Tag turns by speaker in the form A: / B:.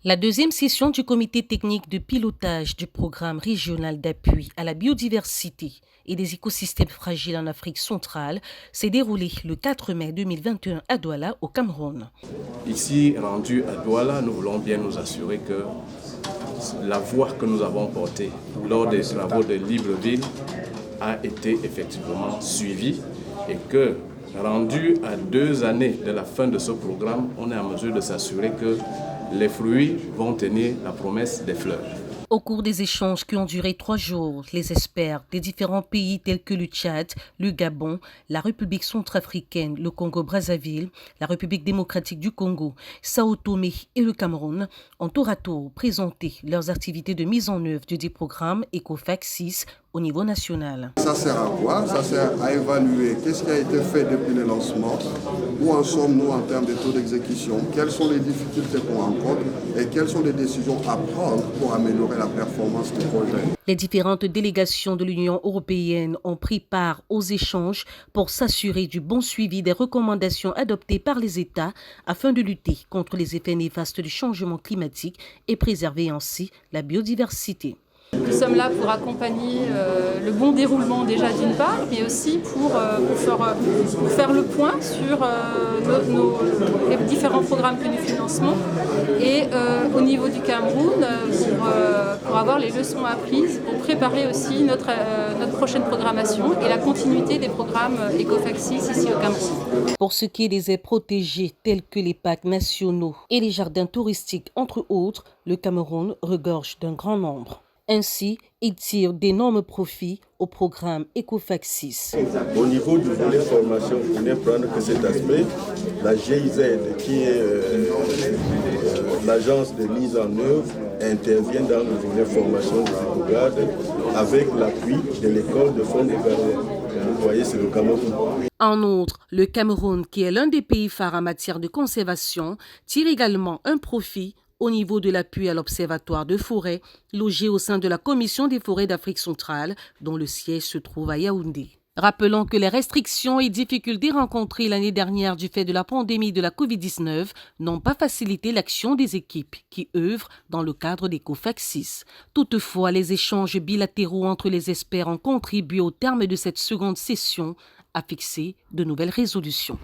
A: La deuxième session du comité technique de pilotage du programme régional d'appui à la biodiversité et des écosystèmes fragiles en Afrique centrale s'est déroulée le 4 mai 2021 à Douala, au Cameroun.
B: Ici, rendu à Douala, nous voulons bien nous assurer que la voie que nous avons portée lors des travaux de Libreville a été effectivement suivie et que, rendu à 2 années de la fin de ce programme, on est en mesure de s'assurer que les fruits vont tenir la promesse des fleurs.
A: Au cours des échanges qui ont duré 3 jours, les experts des différents pays tels que le Tchad, le Gabon, la République centrafricaine, le Congo-Brazzaville, la République démocratique du Congo, Sao Tomé et le Cameroun ont tour à tour présenté leurs activités de mise en œuvre du programme ECOFAC 6 au niveau national.
C: Ça sert à quoi? Ça sert à évaluer qu'est-ce qui a été fait depuis le lancement, où en sommes-nous en termes de taux d'exécution, quelles sont les difficultés qu'on rencontre et quelles sont les décisions à prendre pour améliorer la performance du projet.
A: Les différentes délégations de l'Union européenne ont pris part aux échanges pour s'assurer du bon suivi des recommandations adoptées par les États afin de lutter contre les effets néfastes du changement climatique et préserver ainsi la biodiversité.
D: Nous sommes là pour accompagner le bon déroulement déjà d'une part, mais aussi pour faire le point sur les différents programmes que nous finançons et au niveau du Cameroun pour avoir les leçons apprises, pour préparer aussi notre prochaine programmation et la continuité des programmes ECOFAC 6 ici au Cameroun.
A: Pour ce qui est des aires protégées telles que les parcs nationaux et les jardins touristiques entre autres, le Cameroun regorge d'un grand nombre. Ainsi, il tire d'énormes profits au programme ECOFAC 6.
E: Au niveau du volet formation, pour ne prendre que cet aspect, la GIZ, qui est l'agence de mise en œuvre, intervient dans le volet formation des éco-gardes avec l'appui de l'école de Fond des Gardiens. Vous voyez, c'est le Cameroun.
A: En outre, le Cameroun, qui est l'un des pays phares en matière de conservation, tire également un profit au niveau de l'appui à l'Observatoire de forêt, logé au sein de la Commission des forêts d'Afrique centrale, dont le siège se trouve à Yaoundé. Rappelons que les restrictions et difficultés rencontrées l'année dernière du fait de la pandémie de la Covid-19 n'ont pas facilité l'action des équipes qui œuvrent dans le cadre d'ECOFAC 6. Toutefois, les échanges bilatéraux entre les experts ont contribué au terme de cette seconde session à fixer de nouvelles résolutions.